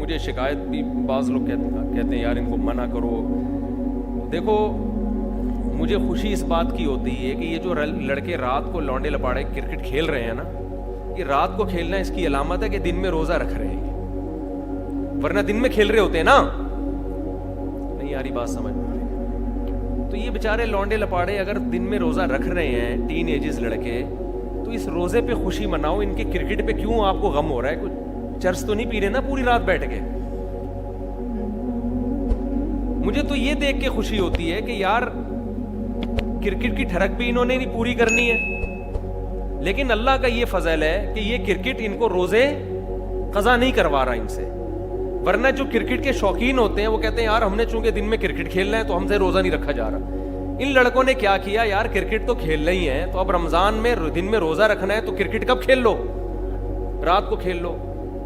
مجھے شکایت بھی بعض لوگ کہتے ہیں یار ان کو منع کرو. دیکھو مجھے خوشی اس بات کی ہوتی ہے کہ یہ جو لڑکے رات کو لونڈے لپاڑے کرکٹ کھیل رہے ہیں نا, یہ رات کو کھیلنا اس کی علامت ہے کہ دن میں روزہ رکھ رہے ہیں, ورنہ دن میں کھیل رہے ہوتے ہیں نا. نہیں یاری بات سمجھ میں. تو یہ بیچارے لونڈے لپاڑے اگر دن میں روزہ رکھ رہے ہیں, ٹین ایجز لڑکے, تو اس روزے پہ خوشی مناؤ. ان کے کرکٹ پہ کیوں آپ کو غم ہو رہا ہے؟ کچھ چرس تو نہیں پی رہے نا پوری رات بیٹھ کے. مجھے تو یہ دیکھ کے خوشی ہوتی ہے کہ یار کرکٹ کی ٹھڑک بھی انہوں نے نہیں پوری کرنی ہے, لیکن اللہ کا یہ فضل ہے کہ یہ کرکٹ ان کو روزے قضا نہیں کروا رہا ان سے. ورنہ جو کرکٹ کے شوقین ہوتے ہیں وہ کہتے ہیں یار ہم نے چونکہ دن میں کرکٹ کھیلنا ہے تو ہم سے روزہ نہیں رکھا جا رہا. ان لڑکوں نے کیا کیا یار, کرکٹ تو کھیلنا ہی ہے تو اب رمضان میں دن میں روزہ رکھنا ہے تو کرکٹ کب کھیل لو؟ رات کو کھیل لو.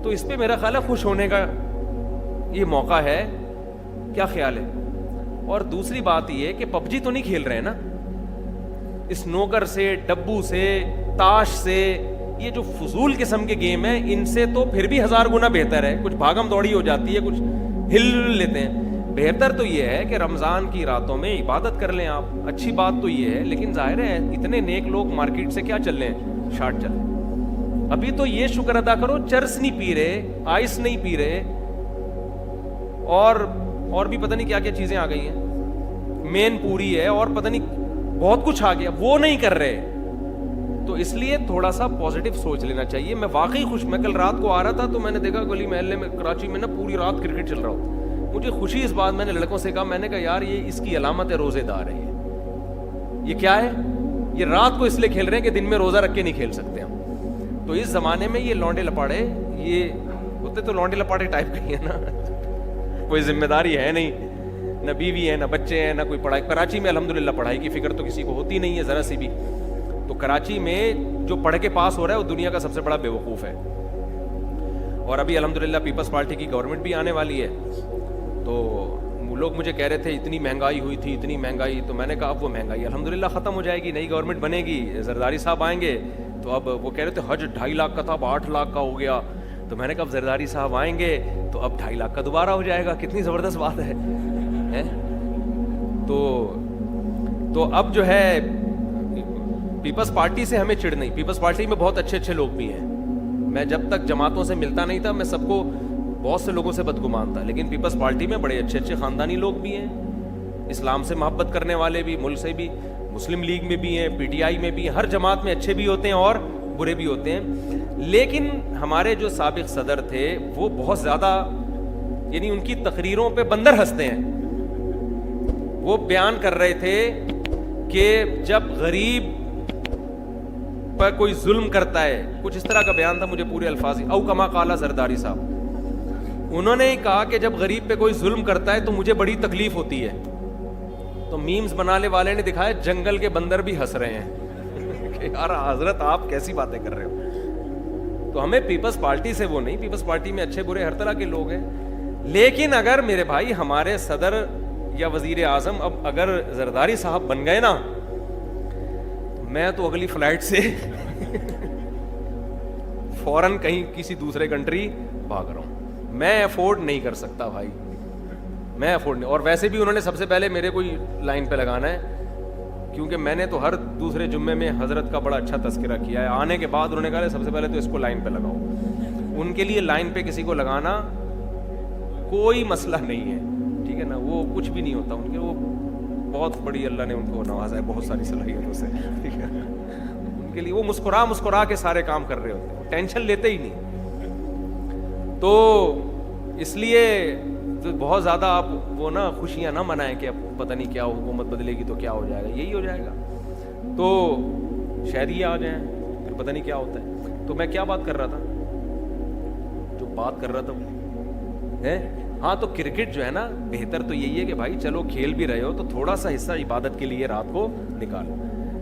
تو اس پہ میرا خیال ہے خوش ہونے کا یہ موقع ہے. کیا خیال ہے؟ اور دوسری بات یہ کہ پب جی تو نہیں کھیل رہے نا, اسنوکر سے, ڈبو سے, تاش سے, یہ جو فضول قسم کے گیم ہیں ان سے تو پھر بھی 1000 گنا بہتر ہے. کچھ بھاگم دوڑی ہو جاتی ہے, کچھ ہل لیتے ہیں. بہتر تو یہ ہے کہ رمضان کی راتوں میں عبادت کر لیں آپ. اچھی بات تو یہ ہے, لیکن ظاہر ہے اتنے نیک لوگ مارکیٹ سے کیا چل رہے ہیں, شارٹ چل رہے ہیں. ابھی تو یہ شکر ادا کرو چرس نہیں پی رہے, آئس نہیں پی رہے, اور بھی پتہ نہیں کیا کیا چیزیں آ گئی ہیں, مین پوری ہے اور پتہ نہیں بہت کچھ آ گیا, وہ نہیں کر رہے. تو اس لیے تھوڑا سا پازیٹیو سوچ لینا چاہیے. میں واقعی خوش, میں کل رات کو آ رہا تھا تو میں نے دیکھا گلی محلے میں کراچی میں نا پوری رات کرکٹ چل رہا ہوتا. مجھے خوشی اس بات, میں نے لڑکوں سے کہا, میں نے کہا یار یہ اس کی علامت ہے روزے دار ہے. یہ کیا ہے؟ یہ رات کو اس لیے کھیل رہے ہیں کہ دن میں روزہ رکھ کے نہیں کھیل سکتے ہم. تو اس زمانے میں یہ لونڈے لپاڑے, یہ ہوتے تو لونڈے لپاڑے ٹائپ کے ہی ہے نا, کوئی ذمہ داری ہے نہیں, نہ بیوی ہے, نہ بچے ہیں, نہ کوئی پڑھائی. کراچی میں الحمدللہ پڑھائی کی فکر تو کسی کو ہوتی نہیں ہے ذرا سی بھی. تو کراچی میں جو پڑھ کے پاس ہو رہا ہے وہ دنیا کا سب سے بڑا بے وقوف ہے. اور ابھی الحمدللہ پیپلز پارٹی کی گورنمنٹ بھی آنے والی ہے. تو لوگ مجھے کہہ رہے تھے اتنی مہنگائی ہوئی تھی, اتنی مہنگائی. تو میں نے کہا اب وہ مہنگائی الحمدللہ ختم ہو جائے گی, نئی گورنمنٹ بنے گی, زرداری صاحب آئیں گے. تو اب وہ کہہ رہے تھے حج 2.5 لاکھ کا تھا اب 8 لاکھ کا ہو گیا. تو میں نے کہا اب زرداری صاحب آئیں گے تو اب 2.5 لاکھ کا دوبارہ ہو جائے گا. کتنی زبردست بات ہے. تو اب جو ہے پیپلز پارٹی سے ہمیں چڑ نہیں. پیپلز پارٹی میں بہت اچھے اچھے لوگ بھی ہیں. میں جب تک جماعتوں سے ملتا نہیں تھا میں سب کو, بہت سے لوگوں سے بدگمان تھا, لیکن پیپلز پارٹی میں بڑے اچھے اچھے خاندانی لوگ بھی ہیں, اسلام سے محبت کرنے والے بھی, ملک سے بھی, مسلم لیگ میں بھی ہیں, پی ٹی آئی میں بھی ہیں. ہر جماعت میں اچھے بھی ہوتے ہیں اور برے بھی ہوتے ہیں. لیکن ہمارے جو سابق صدر تھے وہ بہت زیادہ, یعنی ان کی تقریروں پہ بندر ہنستے ہیں. وہ بیان کر رہے تھے کہ جب غریب پر کوئی ظلم کرتا ہے, کچھ اس طرح کا بیان تھا, مجھے پورے الفاظ, او کما قال زرداری صاحب, انہوں نے کہا کہ جب غریب پہ کوئی ظلم کرتا ہے تو مجھے بڑی تکلیف ہوتی ہے. تو میمز بنانے والے نے دکھایا جنگل کے بندر بھی ہنس رہے ہیں کہ یار حضرت آپ کیسی باتیں کر رہے ہو. تو ہمیں پیپلز پارٹی سے وہ نہیں, پیپلز پارٹی میں اچھے برے ہر طرح کے لوگ ہیں. لیکن اگر میرے بھائی ہمارے صدر یا وزیر اعظم اب اگر زرداری صاحب بن گئے نا, میں تو اگلی فلائٹ سے فوراً کہیں کسی دوسرے کنٹری بھاگ رہا ہوں. میں افورڈ نہیں کر سکتا بھائی, میں افورڈ نہیں. اور ویسے بھی انہوں نے سب سے پہلے میرے کو لائن پہ لگانا ہے, کیونکہ میں نے تو ہر دوسرے جمعے میں حضرت کا بڑا اچھا تذکرہ کیا ہے. آنے کے بعد انہوں نے کہا سب سے پہلے تو اس کو لائن پہ لگاؤ. ان کے لیے لائن پہ کسی کو لگانا کوئی مسئلہ نہیں ہے, ٹھیک ہے نا. وہ کچھ بھی نہیں ہوتا ان کے, وہ بہت بڑی اللہ نے ان کو نوازا ہے بہت ساری صلاحیتوں سے, ٹھیک ہے. ان کے لیے وہ مسکرا کے سارے کام کر رہے ہوتے ہیں, ٹینشن لیتے ہی نہیں. تو اس لیے بہت زیادہ آپ وہ نا خوشیاں نہ منائیں کہ اب پتہ نہیں کیا حکومت بدلے گی تو کیا ہو جائے گا, یہی ہو جائے گا. تو شاید یہ آ جائیں پھر پتہ نہیں کیا ہوتا ہے. تو میں کیا بات کر رہا تھا, جو بات کر رہا تھا ہے, ہاں تو کرکٹ جو ہے نا, بہتر تو یہی ہے کہ بھائی چلو کھیل بھی رہے ہو تو تھوڑا سا حصہ عبادت کے لیے رات کو نکالو.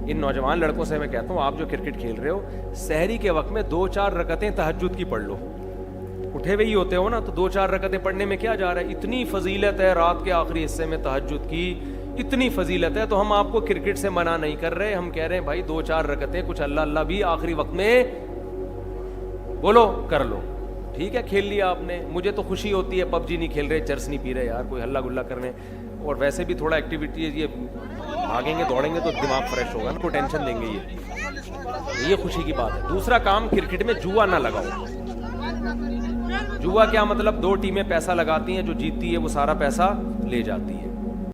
ان نوجوان لڑکوں سے میں کہتا ہوں, آپ جو کرکٹ کھیل رہے ہو, سحری کے وقت میں 2-4 رکعتیں تہجد کی پڑھ لو. اٹھے ہوئے ہی ہوتے ہو نا, تو 2-4 رکعتیں پڑھنے میں کیا جا رہا ہے. اتنی فضیلت ہے رات کے آخری حصے میں تہجد کی, اتنی فضیلت ہے. تو ہم آپ کو کرکٹ سے منع نہیں کر رہے, ہم کہہ رہے ہیں بھائی 2-4 رکعتیں کچھ اللہ اللہ بھی آخری وقت میں بولو کر لو, ٹھیک ہے کھیل لیا آپ نے, مجھے تو خوشی ہوتی ہے پب جی نہیں کھیل رہے, چرس نہیں پی رہے یار, کوئی ہلا گلا کر رہے ہیں, اور ویسے بھی تھوڑا ایکٹیویٹی ہے, یہ بھاگیں گے دوڑیں گے تو دماغ فریش ہوگا نا, کوئی ٹینشن دیں گے, یہ خوشی کی بات ہے. دوسرا کام, کرکٹ میں جوا نہ لگاؤ. جوا کیا مطلب, 2 ٹیمیں پیسہ لگاتی ہیں, جو جیتتی ہے وہ سارا پیسہ لے جاتی ہے.